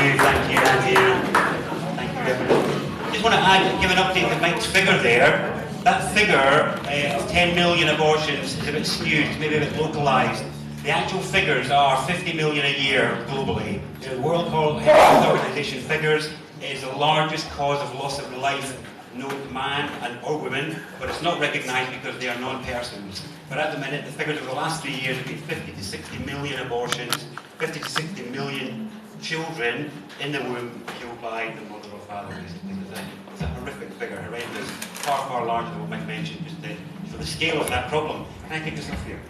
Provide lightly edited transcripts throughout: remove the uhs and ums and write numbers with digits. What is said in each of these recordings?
Thank you, Andy. Thank you, everyone. Just want to give an update to Mike's figure there. That figure of 10 million abortions is a bit skewed, maybe a bit localised. The actual figures are 50 million a year globally. The World Health Organization figures is the largest cause of loss of life known to man and or women, but it's not recognised because they are non-persons. But at the minute, the figures of the last 3 years have been 50 to 60 million abortions, 50 to 60 million children in the womb killed by the mother or father. It's a horrific figure, horrendous, far, far larger than what Mike mentioned, just for the scale of that problem. Can I take this off here?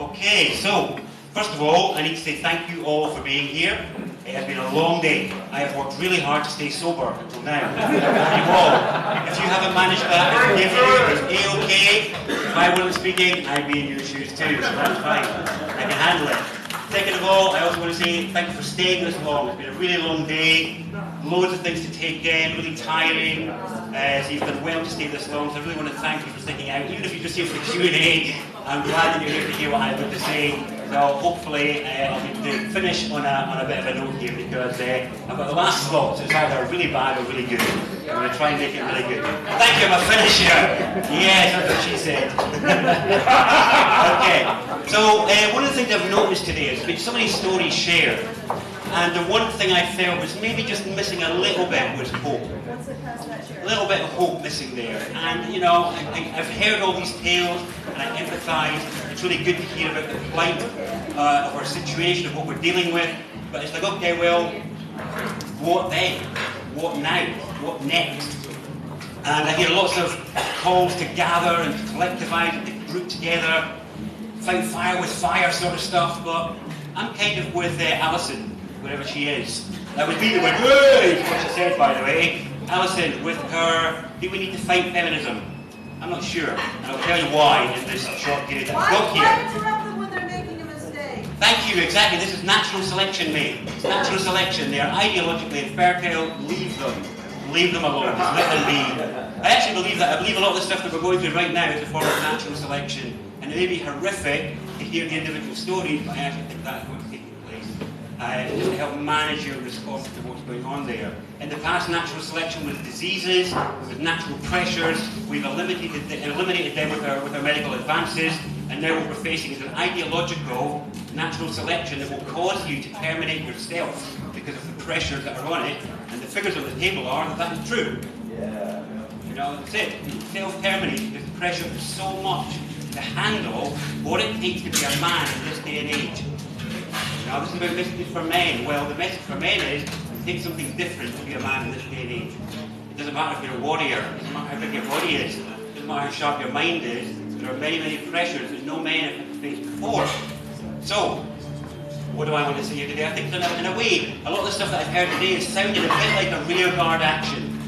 Okay, so, first of all, I need to say thank you all for being here. It has been a long day. I have worked really hard to stay sober until now. You all, if you haven't managed that, it's A-okay. If I wasn't speaking, I'd be in your shoes too, so that's fine. I can handle it. Second of all, I also want to say thank you for staying this long. It's been a really long day, loads of things to take in, really tiring. So you've done well to stay this long, so I really want to thank you for sticking out. Even if you're just here for the Q&A, I'm glad that you're here to hear what I have to say. So hopefully I'll be able to finish on a bit of a note here, because I've got the last slot, so it's either really bad or really good. I'm going to try and make it really good. Thank you, I'm a finisher. Yes, that's what she said. Okay, so one of the things I've noticed today is there's been so many stories shared, and the one thing I felt was maybe just missing a little bit was hope. A little bit of hope missing there. And you know, I've heard all these tales and I empathise. It's really good to hear about the plight of our situation, of what we're dealing with. But it's like, okay, well, what then? What now? What next? And I hear lots of calls to gather and to collectivise and to group together, fight fire with fire sort of stuff. But I'm kind of with Alison, wherever she is. That would be the word, is what she said, by the way. Alison, with her, do we need to fight feminism? I'm not sure, and I'll tell you why in this short period that I've got here. Why interrupt them when they're making a mistake? Thank you, exactly. This is natural selection, mate. It's natural selection. They are ideologically infertile. Leave them. Leave them alone. Just let them be. I actually believe that. I believe a lot of the stuff that we're going through right now is a form of natural selection. And it may be horrific to hear the individual stories, but I actually think that's what's taking place. Just to help manage your response to what's going on there. In the past, natural selection was diseases, with natural pressures. We've eliminated them with our medical advances, and now what we're facing is an ideological natural selection that will cause you to terminate yourself because of the pressures that are on it. And the figures on the table are that that is true. Yeah. You know, that's it. Self-terminate because the pressure is so much to handle what it takes to be a man in this day and age. Now, this is about messages for men. Well, the message for men is it takes something different to be a man in this day and age. It doesn't matter if you're a warrior. It doesn't matter how big your body is. It doesn't matter how sharp your mind is. There are many, many pressures that no men have faced before. So, what do I want to say here today? I think in a way, a lot of the stuff that I've heard today is sounding a bit like a rearguard action.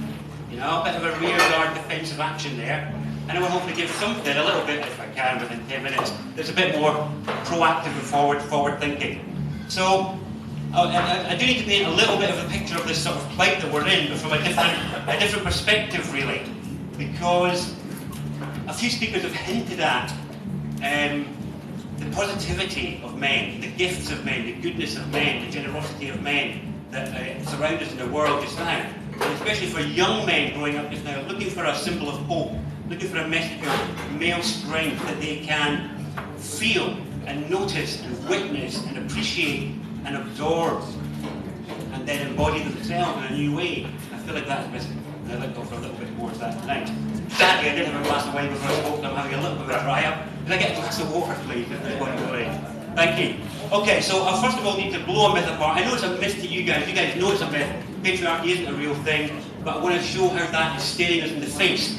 You know, a bit of a rearguard defensive action there. And I will hopefully give something, a little bit, if I can, within 10 minutes, that's a bit more proactive and forward thinking. So, I do need to paint a little bit of a picture of this sort of plight that we're in, but from a different perspective, really. Because a few speakers have hinted at the positivity of men, the gifts of men, the goodness of men, the generosity of men that surround us in the world just now. And especially for young men growing up just now, looking for a symbol of hope, looking for a message of male strength that they can feel and notice and witness and appreciate and absorb and then embody themselves in a new way. I feel like that's missing. And I'd like to offer a little bit more of that tonight. Sadly, I did have a glass of wine before I spoke, so I'm having a little bit of a dry up. Can I get a glass of water, please? Thank you. Okay, so I first of all need to blow a myth apart. I know it's a myth to you guys. You guys know it's a myth. Patriarchy isn't a real thing, but I want to show how that is staring us in the face.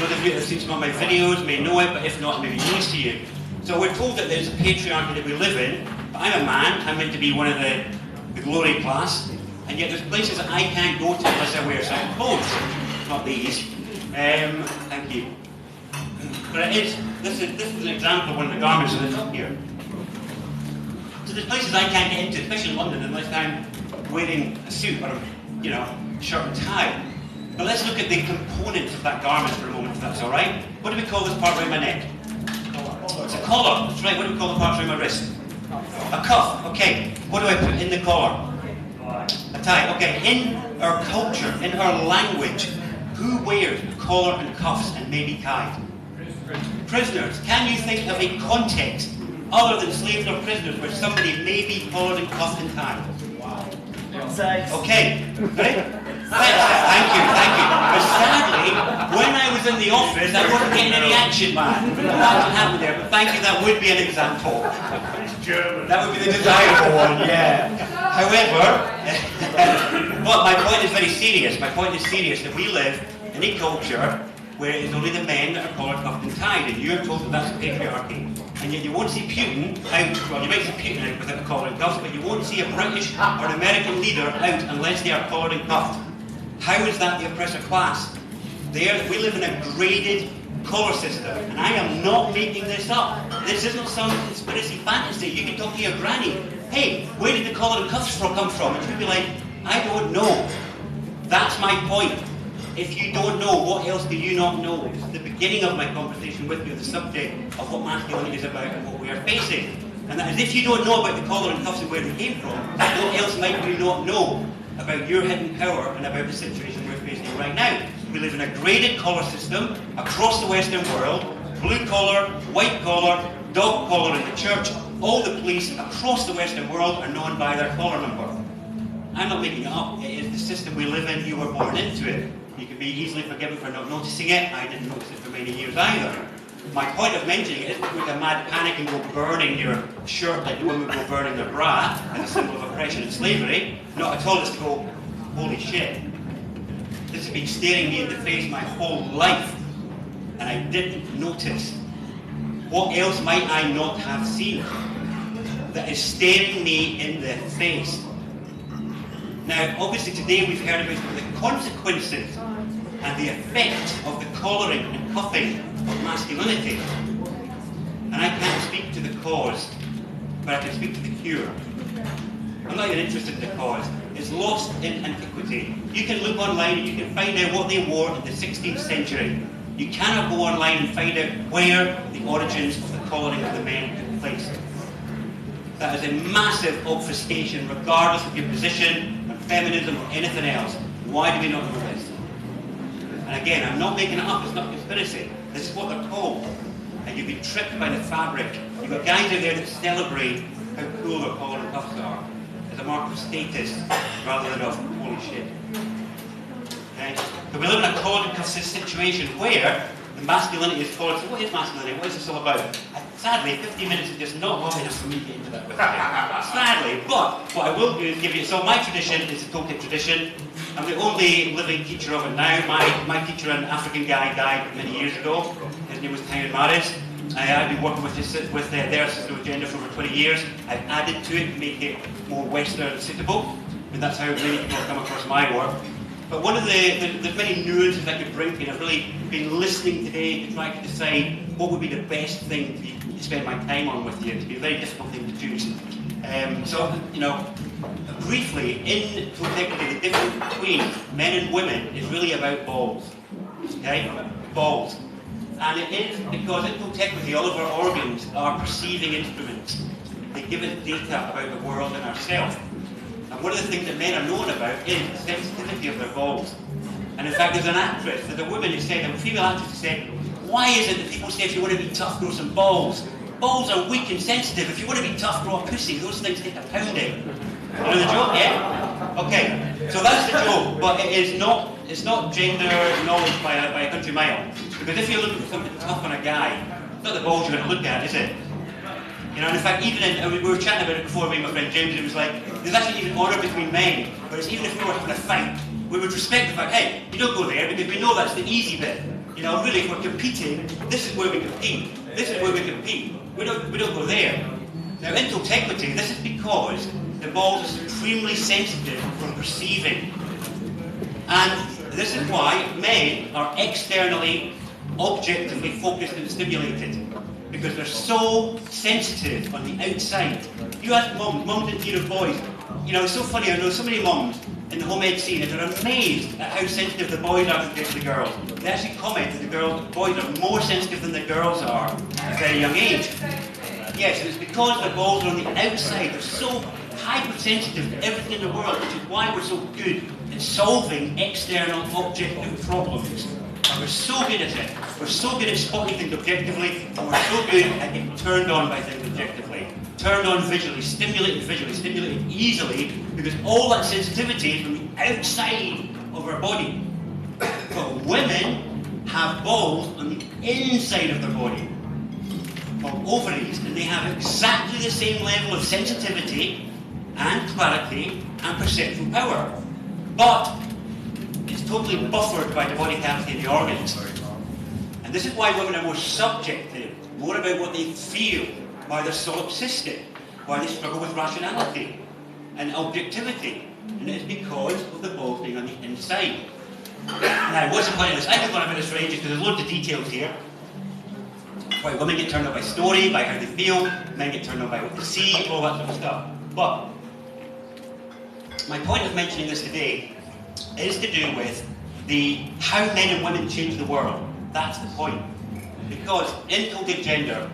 Those of you that have seen some of my videos may know it, but if not, it may be news to you. So we're told that there's a patriarchy that we live in, but I'm a man. I'm meant to be one of the glory class, and yet there's places that I can't go to unless I wear certain clothes. Not these. Thank you. But this is an example of one of the garments that's up here. So there's places I can't get into, especially in London, unless I'm wearing a suit or shirt and tie. But let's look at the components of that garment for a moment, if that's all right. What do we call this part around my neck? It's a collar. That's right. What do we call the part around my wrist? A cuff. Okay. What do I put in the collar? A tie, okay. In our culture, in our language, who wears a collar and cuffs and may be tied? Prisoners. Can you think of a context other than slaves or prisoners where somebody may be collared and cuffed and tied? Sex. Okay. Right? Thank you. But sadly, when I was in the office, I wasn't getting any action, man. That wasn't happening there. But thank you, that would be an example. That would be the desirable one, yeah. However, but my point is very serious. My point is serious that we live in a culture where it is only the men that are collared, cuffed and tied, and you're told that that's patriarchy. And yet you won't see Putin out, well, you might see Putin out without a collar and cuffs, but you won't see a British or an American leader out unless they are collared and cuffed. How is that the oppressor class? We live in a graded collar system, and I am not making this up. This isn't some conspiracy fantasy. You can talk to your granny. Hey, where did the collar and cuffs come from? And she'll be like, I don't know. That's my point. If you don't know, what else do you not know? This is the beginning of my conversation with you, the subject of what masculinity is about and what we are facing. And that is, if you don't know about the collar and cuffs and where they came from, what else might you not know about your hidden power and about the situation we're facing right now? We live in a graded collar system across the Western world. Blue collar, white collar, dog collar in the church. All the police across the Western world are known by their collar number. I'm not making it up. It is the system we live in. You were born into it. You can be easily forgiven for not noticing it. I didn't notice it for many years either. My point of mentioning it isn't to make a mad panic and go burning your shirt like the women go burning their bra as a symbol of oppression and slavery. Not at all. It's to go, holy shit. This has been staring me in the face my whole life, and I didn't notice. What else might I not have seen that is staring me in the face? Now, obviously today we've heard about the consequences and the effect of the collaring and cuffing of masculinity. And I can't speak to the cause, but I can speak to the cure. I'm not even interested in the cause. It's lost in antiquity. You can look online and you can find out what they wore in the 16th century. You cannot go online and find out where the origins of the collaring of the men took place. That is a massive obfuscation, regardless of your position on feminism or anything else. Why do we not know this? And again, I'm not making it up, it's not a conspiracy. This is what they're called. And you've been tricked by the fabric. You've got guys out there that celebrate how cool their collar and cuffs are as a mark of status rather than of holy shit. Okay? So we live in a collar and cuff situation where the masculinity is called. So what is masculinity? What is this all about? Sadly, 15 minutes is just not long enough for me to get into that with you. Sadly, but what I will do is give you, so my tradition is the Tolkien tradition. I'm the only living teacher of it now. My teacher, an African guy, died many years ago. His name was Darren Deojee. I've been working with their system agenda for over 20 years. I've added to it to make it more Western suitable. And that's how many people have come across my work. But one of there's many nuances I could bring to you. I've really been listening today to try to decide what would be the best thing to spend my time on with you. It's been a very difficult thing to choose. So, briefly, in technically the difference between men and women is really about balls. Okay? Balls. And it is because in technically all of our organs are perceiving instruments. They give us data about the world and ourselves. And one of the things that men are known about is the sensitivity of their balls. And in fact, there's a woman who said, a female actress who said, why is it that people say if you want to be tough, grow some balls? Balls are weak and sensitive. If you want to be tough, grow a pussy. Those things take a pounding. You know the joke, yeah? Okay, so that's the joke, but it's not gender knowledge by a country mile. Because if you're looking for something tough on a guy, it's not the balls you're going to look at, is it? And in fact, even we were chatting about it before, me and my friend James, it was like, there's actually even honour between men, whereas even if we were having a fight, we would respect the fact, hey, you don't go there because we know that's the easy bit. Really, if we're competing, this is where we compete. This is where we compete. We don't go there. Now, in totequity, this is because the balls are supremely sensitive from perceiving. And this is why men are externally, objectively focused and stimulated. Because they're so sensitive on the outside. You ask mums and dear boys, it's so funny, I know so many mums in the home ed scene that are amazed at how sensitive the boys are compared to the girls. They actually comment that the boys are more sensitive than the girls are at a very young age. Yes, and it's because their balls are on the outside. They're so hypersensitive to everything in the world, which is why we're so good at solving external objective problems. And we're so good at it. We're so good at spotting things objectively, and we're so good at getting turned on by things objectively. Turned on visually, stimulated easily, because all that sensitivity is from the outside of our body. But women have balls on the inside of their body, called ovaries, and they have exactly the same level of sensitivity and clarity and perceptual power. But it's totally buffered by the body cavity and the organs. And this is why women are more subjective, more about what they feel, why they're solipsistic, why they struggle with rationality and objectivity. And it's because of the balls being on the inside. Now, what's the point of this? I could go on about this for ages because there's loads of details here. Why women get turned on by story, by how they feel, men get turned on by what they see, all that sort of stuff. But my point of mentioning this today is to do with how men and women change the world. That's the point. Because in Celtic gender,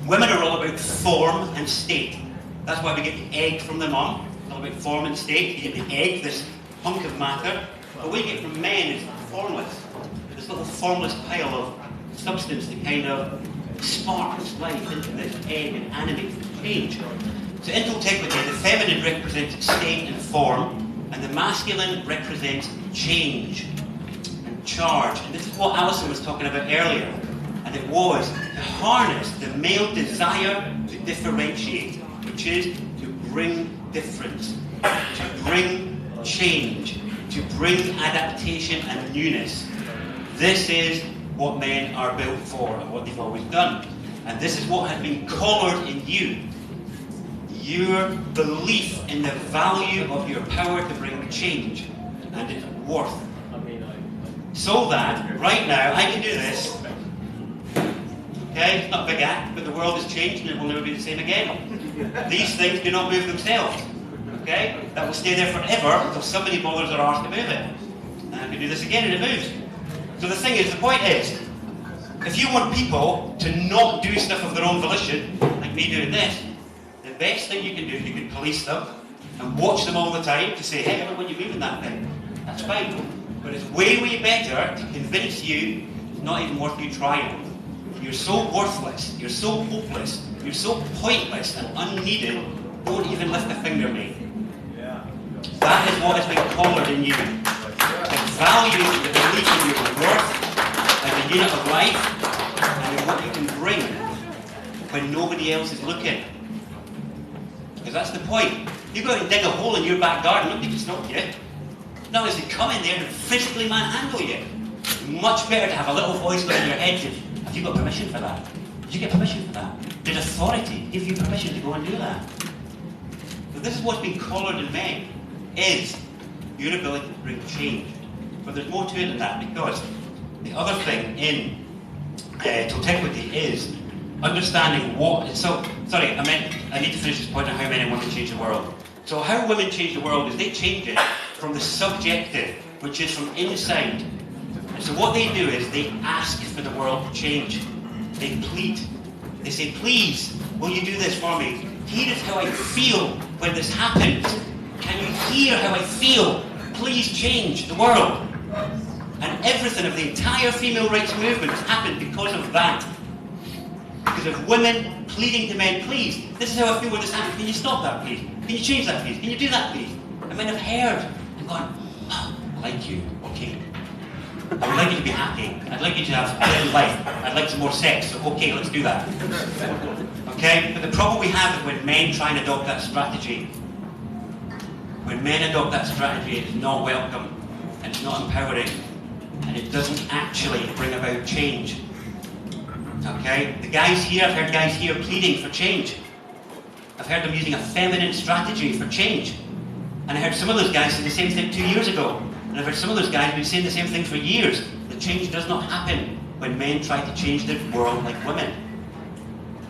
women are all about form and state. That's why we get the egg from the mum. It's all about form and state. You get the egg, this hunk of matter. But what you get from men is formless. This little formless pile of substance that kind of sparks life into this egg and animates the change. So in Celtic, the feminine represents state and form, and the masculine represents change and charge. And this is what Alison was talking about earlier. And it was to harness the male desire to differentiate, which is to bring difference, to bring change, to bring adaptation and newness. This is what men are built for and what they've always done. And this is what has been collared in you. Your belief in the value of your power to bring change and its worth. So that, right now, I can do this. Okay, it's not a big act, but the world has changed and it will never be the same again. These things do not move themselves. Okay? That will stay there forever until somebody bothers their arse to move it. And I can do this again and it moves. So the thing is, the point is, if you want people to not do stuff of their own volition, like me doing this, the best thing you can do is you can police them and watch them all the time to say, hey, when you're moving that thing, that's fine. But it's way, way better to convince you it's not even worth you trying. You're so worthless, you're so hopeless, you're so pointless and unneeded, don't even lift a finger, mate. That is what has been collared in you. The value, the belief in your worth as a unit of life and in what you can bring when nobody else is looking. Because that's the point. You go out and dig a hole in your back garden, nobody can stop you. Not unless they come in there and physically manhandle you. Much better to have a little voice going in your head saying, have you got permission for that? Did you get permission for that? Did authority give you permission to go and do that? So this is what's been collared in men, is your ability to bring change. But there's more to it than that, because the other thing in Totequity is understanding what... So, sorry, I need to finish this point on how men and women change the world. So how women change the world is they change it from the subjective, which is from inside. And so what they do is they ask for the world to change. They plead. They say, please, will you do this for me? Here is how I feel when this happens. Can you hear how I feel? Please change the world. And everything of the entire female rights movement has happened because of that. Because of women pleading to men, please, this is how I feel when this happens. Can you stop that, please? Can you change that, please? Can you do that, please? And men have heard and gone, oh, I like you, okay. I would like you to be happy. I'd like you to have a better life. I'd like some more sex, so okay, let's do that. Okay? But the problem we have is when men try and adopt that strategy. When men adopt that strategy, it's not welcome, and it's not empowering, and it doesn't actually bring about change. Okay? The guys here, I've heard guys here pleading for change. I've heard them using a feminine strategy for change. And I heard some of those guys say the same thing 2 years ago. And I've heard some of those guys been saying the same thing for years. The change does not happen when men try to change the world like women.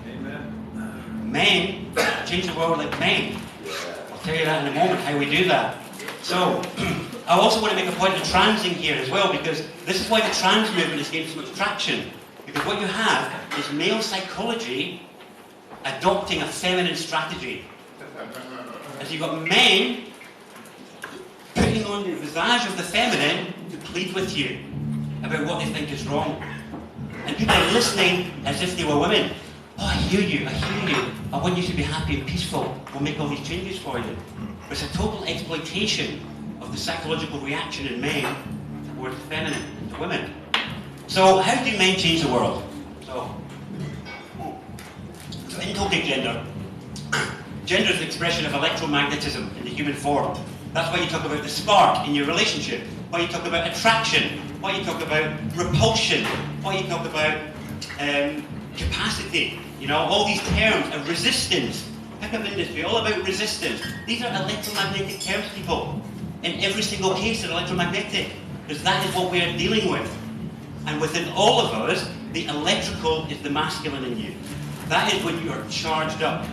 Amen. Men change the world like men. I'll tell you that in a moment, how we do that. So, I also want to make a point of transing here as well, because this is why the trans movement is gaining so much traction. Because what you have is male psychology adopting a feminine strategy. And So you've got men putting on the visage of the feminine to plead with you about what they think is wrong. And people are listening as if they were women. Oh, I hear you, I want you to be happy and peaceful. We'll make all these changes for you. But it's a total exploitation of the psychological reaction in men towards the feminine, to women. So how do men change the world? So in talking gender, gender is the expression of electromagnetism in the human form. That's why you talk about the spark in your relationship, why you talk about attraction, why you talk about repulsion, why you talk about capacity, all these terms, and resistance. Pick up industry, all about resistance. These are electromagnetic terms, people. In every single case, they're electromagnetic, because that is what we are dealing with. And within all of us, the electrical is the masculine in you. That is when you are charged up.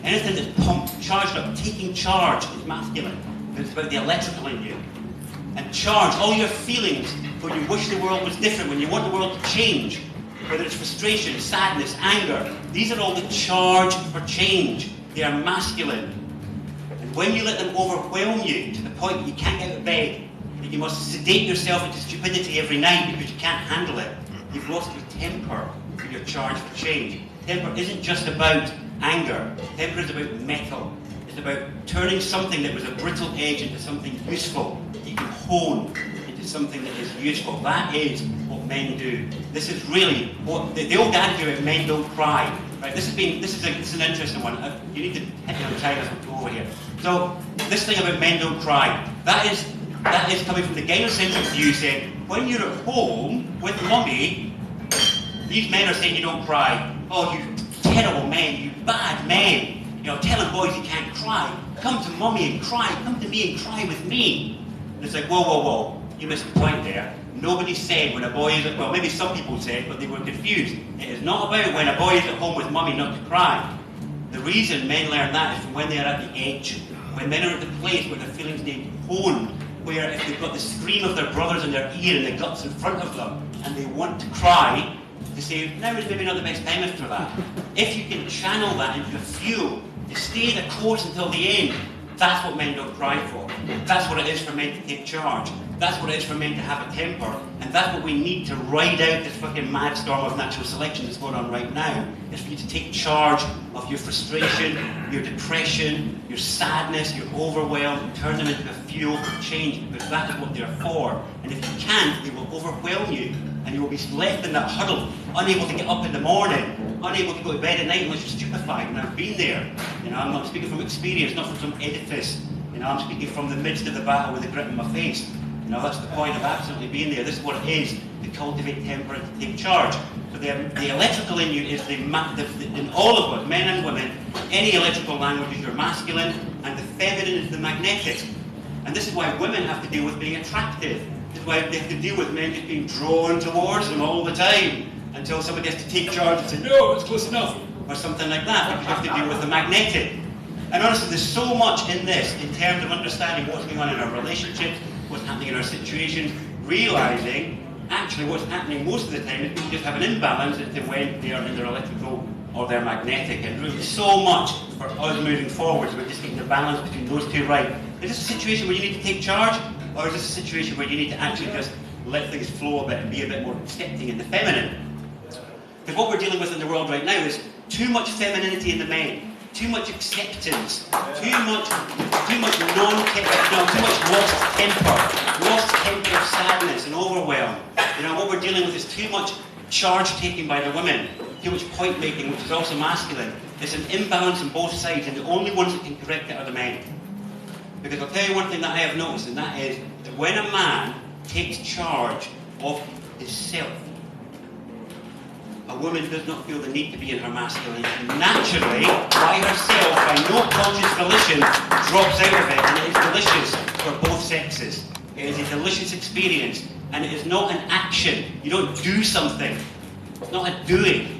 Anything that's pumped, charged up, taking charge is masculine. It's about the electrical in you. And charge, all your feelings, when you wish the world was different, when you want the world to change, whether it's frustration, sadness, anger, these are all the charge for change. They are masculine. And when you let them overwhelm you to the point that you can't get out of bed, that you must sedate yourself into stupidity every night because you can't handle it, you've lost your temper for your charge for change. Temper isn't just about anger. Temper is about metal. It's about turning something that was a brittle edge into something useful that you can hone into something that is useful. That is what men do. This is really what the old adage of men don't cry. Right? This is an interesting one. You need to hit me on China to go over here. So this thing about men don't cry. That is coming from the gynocentric view, saying when you're at home with mummy, these men are saying you don't cry. Oh, you terrible men, you bad men. Telling boys you can't cry. Come to mummy and cry. Come to me and cry with me. And it's like, whoa, whoa, whoa. You missed the point there. Nobody said when a boy is at, well, maybe some people said, but they were confused. It is not about when a boy is at home with mummy not to cry. The reason men learn that is from when they are at the edge. When men are at the place where their feelings need honed, where if they've got the scream of their brothers in their ear and the guts in front of them, and they want to cry, to say, now is maybe not the best time after that. If you can channel that into fuel, to stay the course until the end, that's what men don't cry for. That's what it is for men to take charge. That's what it is for men to have a temper. And that's what we need to ride out this fucking mad storm of natural selection that's going on right now. Is for you to take charge of your frustration, your depression, your sadness, your overwhelm, and turn them into a fuel for change, because that is what they're for. And if you can't, they will overwhelm you, and you will be left in that huddle, unable to get up in the morning, unable to go to bed at night unless you're stupefied. And I've been there. I'm not speaking from experience, not from some edifice. I'm speaking from the midst of the battle with a grit in my face. That's the point of absolutely being there. This is what it is to cultivate temper and to take charge. So the electrical in you is in all of us, men and women, any electrical language is your masculine, and the feminine is the magnetic. And this is why women have to deal with being attractive. This is why they have to deal with men just being drawn towards them all the time, until somebody has to take charge and say, no, it's close enough, or something like that, because you have to deal with the magnetic. And honestly, there's so much in this, in terms of understanding what's going on in our relationships, what's happening in our situations, realising actually what's happening most of the time is people just have an imbalance into when they are in their electrical or their magnetic. And really so much for us moving forward, so we're just getting the balance between those two right. Is this a situation where you need to take charge, or is this a situation where you need to actually just let things flow a bit and be a bit more accepting in the feminine? Because what we're dealing with in the world right now is too much femininity in the men. Too much acceptance, too much lost temper of sadness and overwhelm. What we're dealing with is too much charge taking by the women, too much point making, which is also masculine. There's an imbalance on both sides, and the only ones that can correct it are the men. Because I'll tell you one thing that I have noticed, and that is that when a man takes charge of himself, a woman does not feel the need to be in her masculinity. Naturally, by herself, by no conscious volition, drops out of it, and it is delicious for both sexes. It is a delicious experience, and it is not an action. You don't do something. It's not a doing.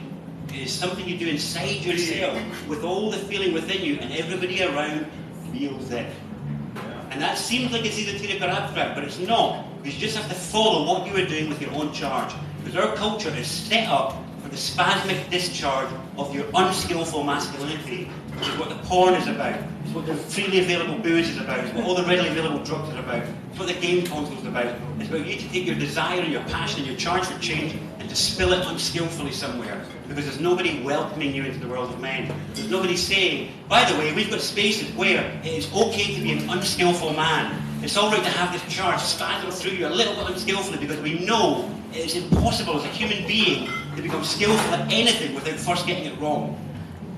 It is something you do inside yourself, with all the feeling within you, and everybody around feels it. And that seems like it's esoteric or abstract, but it's not. You just have to follow what you are doing with your own charge. Because our culture is set up for the spasmic discharge of your unskillful masculinity. It's what the porn is about. It's what the freely available booze is about. It's what all the readily available drugs are about. It's what the game console is about. It's about you to take your desire and your passion and your charge for change and to spill it unskillfully somewhere. Because there's nobody welcoming you into the world of men. There's nobody saying, by the way, we've got spaces where it is okay to be an unskillful man. It's all right to have this charge spasm through you a little bit unskillfully, because we know it is impossible as a human being to become skillful at anything without first getting it wrong.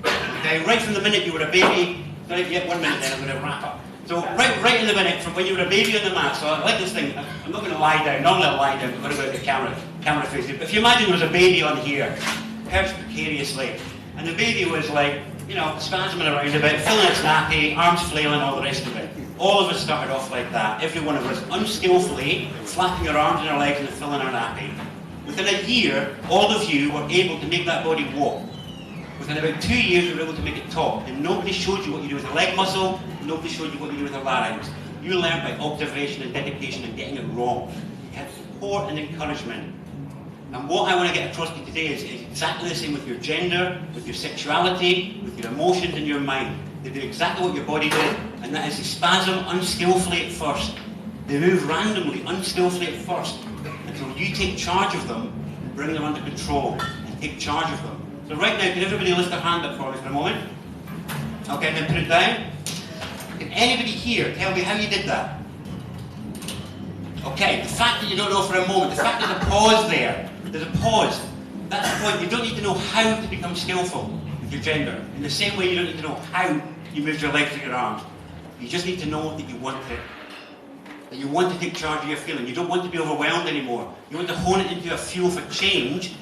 Okay, right from the minute you were a baby, sorry, yeah, 1 minute then I'm going to wrap up. So right in the minute from when you were a baby on the mat, so I like this thing, I'm not going to lie down, normally I lie down, I'm going to go to the camera facing. But if you imagine there was a baby on here, perched precariously, and the baby was like, you know, spasming around a bit, filling its nappy, arms flailing, all the rest of it. All of us started off like that, every one of us unskillfully flapping our arms and our legs and filling our nappy. Within a year, all of you were able to make that body walk. Within about 2 years, you were able to make it talk, and nobody showed you what you do with a leg muscle, nobody showed you what you do with a larynx. You learned by observation and dedication and getting it wrong. You had support and encouragement. And what I want to get across to you today is exactly the same with your gender, with your sexuality, with your emotions and your mind. They do exactly what your body did, and that is they spasm unskillfully at first. They move randomly, unskillfully at first, until you take charge of them and bring them under control and take charge of them. So right now, can everybody lift their hand up for me for a moment? Okay, then put it down. Can anybody here tell me how you did that? Okay, the fact that you don't know for a moment, the fact there's a pause there's a pause. That's the point. You don't need to know how to become skillful with your gender. In the same way you don't need to know how you move your legs or your arms. You just need to know that you want it. That you want to take charge of your feeling. You don't want to be overwhelmed anymore. You want to hone it into a fuel for change,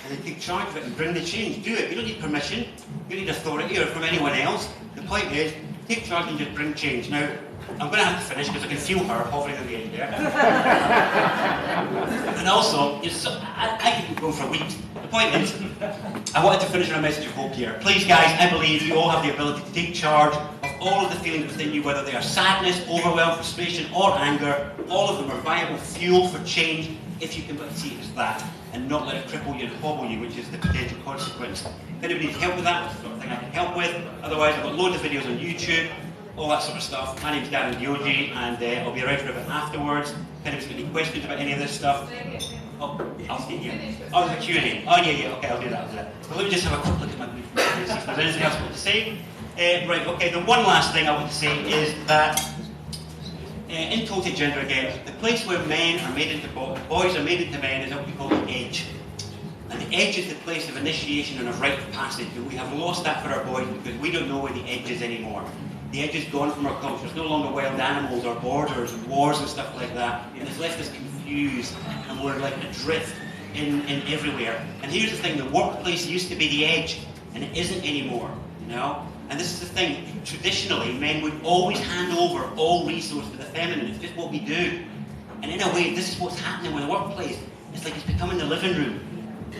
and then take charge of it and bring the change. Do it. You don't need permission. You don't need authority or from anyone else. The point is, take charge and just bring change. Now, I'm going to have to finish because I can feel her hovering at the end there. And also, I could go for weeks. The point is, I wanted to finish on a message of hope here. Please, guys, I believe you all have the ability to take charge of all of the feelings within you, whether they are sadness, overwhelm, frustration, or anger. All of them are viable fuel for change if you can but see it as that, and not let it cripple you and hobble you, which is the potential consequence. If anybody needs help with that, that's the sort of thing I can help with. Otherwise, I've got loads of videos on YouTube, all that sort of stuff. My name's Darren Deojee, and I'll be around for a bit afterwards. If anybody's got any questions about any of this stuff, oh, I'll stay here. Oh, there's a Q&A. Oh, yeah, okay, I'll do that. Well, let me just have a quick look at my brief, see if there's anything else I want to say. Right, okay, the one last thing I want to say is that in Total Gender again, the place where men are made into boys are made into men is what we call the edge. And the edge is the place of initiation and of rite of passage, and we have lost that for our boys because we don't know where the edge is anymore. The edge is gone from our culture. It's no longer wild animals or borders and wars and stuff like that. And it's left us confused, and we're like adrift in everywhere. And here's the thing, the workplace used to be the edge, and it isn't anymore, you know? And this is the thing, traditionally, men would always hand over all resources to the feminine. It's just what we do. And in a way, this is what's happening with the workplace. It's like it's becoming the living room.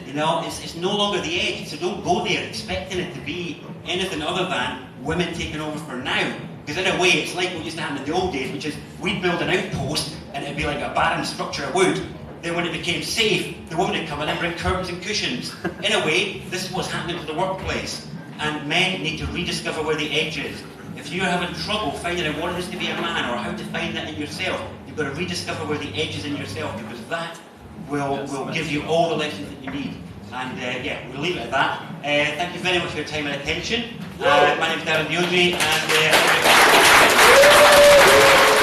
You know, it's no longer the edge, so don't go there expecting it to be anything other than women taking over for now. Because in a way, it's like what used to happen in the old days, which is we'd build an outpost and it'd be like a barren structure of wood. Then when it became safe, the woman would come in and bring curtains and cushions. In a way, this is what's happening to the workplace. And men need to rediscover where the edge is. If you're having trouble finding out what it is to be a man or how to find that in yourself, you've got to rediscover where the edge is in yourself, because that will give you all the lessons that you need. And yeah, we'll leave it at that. Thank you very much for your time and attention. My name is Darren Deojee, and